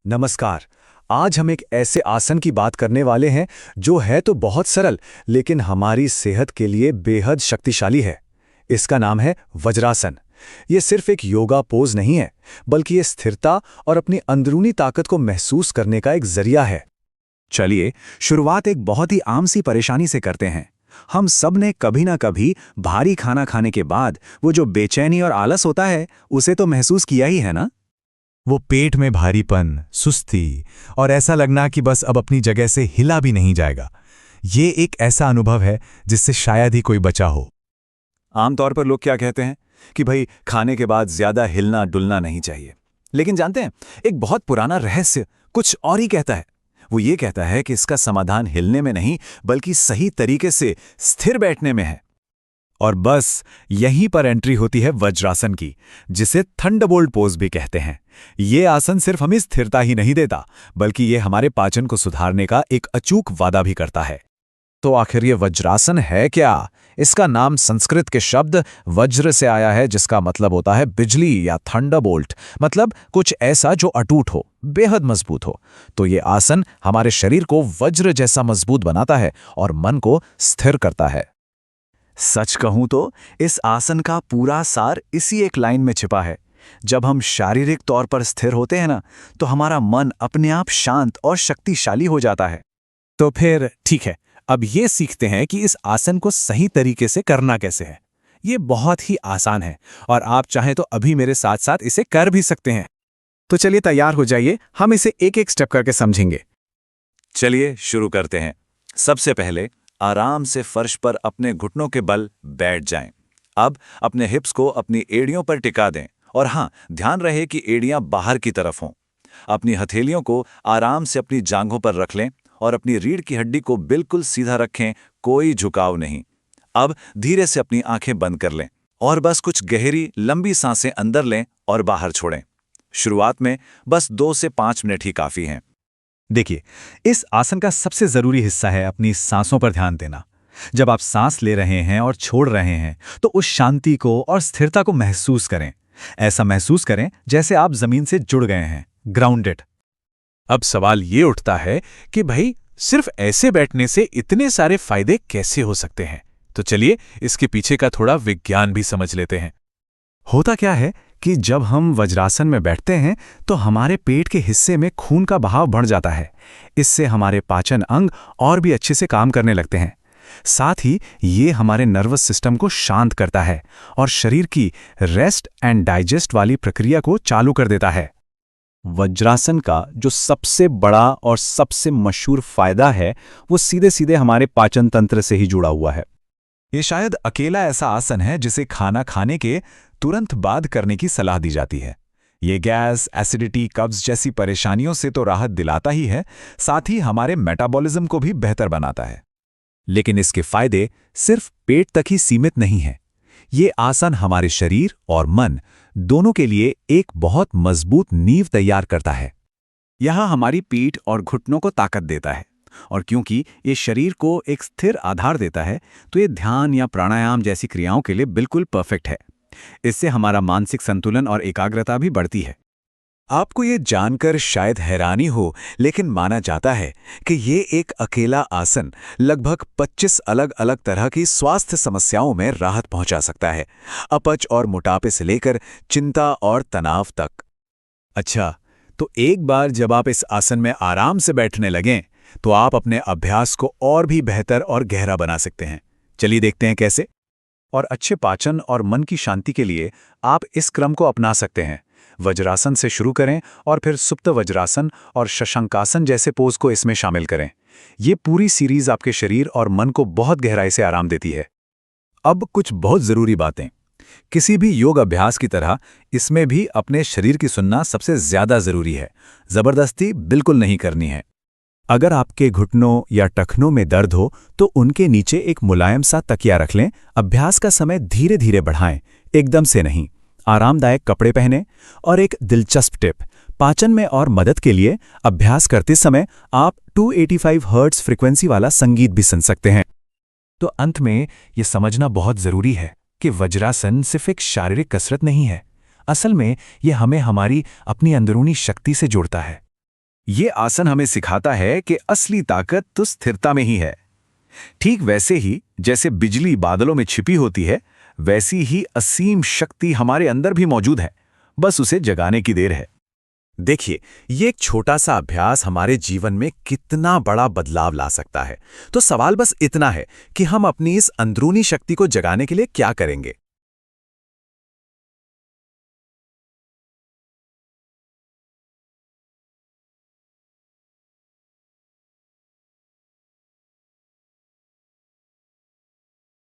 नमस्कार। आज हम एक ऐसे आसन की बात करने वाले हैं जो है तो बहुत सरल लेकिन हमारी सेहत के लिए बेहद शक्तिशाली है। इसका नाम है वज्रासन। ये सिर्फ एक योगा पोज नहीं है, बल्कि ये स्थिरता और अपनी अंदरूनी ताकत को महसूस करने का एक जरिया है। चलिए शुरुआत एक बहुत ही आम सी परेशानी से करते हैं। हम सब ने कभी ना कभी भारी खाना खाने के बाद वो जो बेचैनी और आलस होता है उसे तो महसूस किया ही है ना। वो पेट में भारीपन, सुस्ती और ऐसा लगना कि बस अब अपनी जगह से हिला भी नहीं जाएगा। ये एक ऐसा अनुभव है जिससे शायद ही कोई बचा हो। आमतौर पर लोग क्या कहते हैं कि भाई खाने के बाद ज्यादा हिलना डुलना नहीं चाहिए, लेकिन जानते हैं एक बहुत पुराना रहस्य कुछ और ही कहता है। वो ये कहता है कि इसका समाधान हिलने में नहीं बल्कि सही तरीके से स्थिर बैठने में है। और बस यहीं पर एंट्री होती है वज्रासन की, जिसे थंडरबोल्ट पोज भी कहते हैं। ये आसन सिर्फ हमें स्थिरता ही नहीं देता, बल्कि ये हमारे पाचन को सुधारने का एक अचूक वादा भी करता है। तो आखिर ये वज्रासन है क्या? इसका नाम संस्कृत के शब्द वज्र से आया है, जिसका मतलब होता है बिजली या थंडरबोल्ट, मतलब कुछ ऐसा जो अटूट हो, बेहद मजबूत हो। तो ये आसन हमारे शरीर को वज्र जैसा मजबूत बनाता है और मन को स्थिर करता है। सच कहूं तो इस आसन का पूरा सार इसी एक लाइन में छिपा है। जब हम शारीरिक तौर पर स्थिर होते हैं ना, तो हमारा मन अपने आप शांत और शक्तिशाली हो जाता है। तो फिर ठीक है, अब ये सीखते हैं कि इस आसन को सही तरीके से करना कैसे है। ये बहुत ही आसान है और आप चाहें तो अभी मेरे साथ साथ इसे कर भी सकते हैं। तो चलिए तैयार हो जाइए, हम इसे एक एक स्टेप करके समझेंगे। चलिए शुरू करते हैं। सबसे पहले आराम से फर्श पर अपने घुटनों के बल बैठ जाएं। अब अपने हिप्स को अपनी एड़ियों पर टिका दें और हाँ, ध्यान रहे कि एड़ियां बाहर की तरफ हों। अपनी हथेलियों को आराम से अपनी जांघों पर रख लें और अपनी रीढ़ की हड्डी को बिल्कुल सीधा रखें, कोई झुकाव नहीं। अब धीरे से अपनी आंखें बंद कर लें और बस कुछ गहरी लंबी सांसें अंदर लें और बाहर छोड़ें। शुरुआत में बस 2 से 5 मिनट ही काफी हैं। देखिए, इस आसन का सबसे जरूरी हिस्सा है अपनी सांसों पर ध्यान देना। जब आप सांस ले रहे हैं और छोड़ रहे हैं तो उस शांति को और स्थिरता को महसूस करें। ऐसा महसूस करें जैसे आप जमीन से जुड़ गए हैं, ग्राउंडेड। अब सवाल ये उठता है कि भाई सिर्फ ऐसे बैठने से इतने सारे फायदे कैसे हो सकते हैं? तो चलिए इसके पीछे का थोड़ा विज्ञान भी समझ लेते हैं। होता क्या है कि जब हम वज्रासन में बैठते हैं तो हमारे पेट के हिस्से में खून का बहाव बढ़ जाता है। इससे हमारे पाचन अंग और भी अच्छे से काम करने लगते हैं। साथ ही ये हमारे नर्वस सिस्टम को शांत करता है और शरीर की रेस्ट एंड डाइजेस्ट वाली प्रक्रिया को चालू कर देता है। वज्रासन का जो सबसे बड़ा और सबसे मशहूर फायदा है, वो सीधे सीधे हमारे पाचन तंत्र से ही जुड़ा हुआ है। ये शायद अकेला ऐसा आसन है जिसे खाना खाने के तुरंत बाद करने की सलाह दी जाती है। ये गैस, एसिडिटी, कब्ज जैसी परेशानियों से तो राहत दिलाता ही है, साथ ही हमारे मेटाबॉलिज्म को भी बेहतर बनाता है। लेकिन इसके फायदे सिर्फ पेट तक ही सीमित नहीं हैं। ये आसन हमारे शरीर और मन दोनों के लिए एक बहुत मजबूत नींव तैयार करता है। यहाँ हमारी पीठ और घुटनों को ताकत देता है, और क्योंकि ये शरीर को एक स्थिर आधार देता है, तो ये ध्यान या प्राणायाम जैसी क्रियाओं के लिए बिल्कुल परफेक्ट है। इससे हमारा मानसिक संतुलन और एकाग्रता भी बढ़ती है। आपको ये जानकर शायद हैरानी हो, लेकिन माना जाता है कि ये एक अकेला आसन लगभग 25 अलग अलग तरह की स्वास्थ्य समस्याओं में राहत पहुंचा सकता है, अपच और मोटापे से लेकर चिंता और तनाव तक। अच्छा, तो एक बार जब आप इस आसन में आराम से बैठने लगें, तो आप अपने अभ्यास को और भी बेहतर और गहरा बना सकते हैं। चलिए देखते हैं कैसे। और अच्छे पाचन और मन की शांति के लिए आप इस क्रम को अपना सकते हैं। वज्रासन से शुरू करें और फिर सुप्त वज्रासन और शशांकासन जैसे पोज को इसमें शामिल करें। ये पूरी सीरीज आपके शरीर और मन को बहुत गहराई से आराम देती है। अब कुछ बहुत जरूरी बातें। किसी भी योग अभ्यास की तरह इसमें भी अपने शरीर की सुनना सबसे ज्यादा जरूरी है। जबरदस्ती बिल्कुल नहीं करनी है। अगर आपके घुटनों या टखनों में दर्द हो तो उनके नीचे एक मुलायम सा तकिया रख लें। अभ्यास का समय धीरे धीरे बढ़ाएं, एकदम से नहीं। आरामदायक कपड़े पहनें। और एक दिलचस्प टिप, पाचन में और मदद के लिए अभ्यास करते समय आप 285 हर्ट्ज फ्रीक्वेंसी वाला संगीत भी सुन सकते हैं। तो अंत में ये समझना बहुत जरूरी है कि वज्रासन सिर्फ एक शारीरिक कसरत नहीं है। असल में ये हमें हमारी अपनी अंदरूनी शक्ति से जोड़ता है। ये आसन हमें सिखाता है कि असली ताकत तो स्थिरता में ही है। ठीक वैसे ही जैसे बिजली बादलों में छिपी होती है, वैसी ही असीम शक्ति हमारे अंदर भी मौजूद है, बस उसे जगाने की देर है। देखिए, ये एक छोटा सा अभ्यास हमारे जीवन में कितना बड़ा बदलाव ला सकता है। तो सवाल बस इतना है कि हम अपनी इस अंदरूनी शक्ति को जगाने के लिए क्या करेंगे।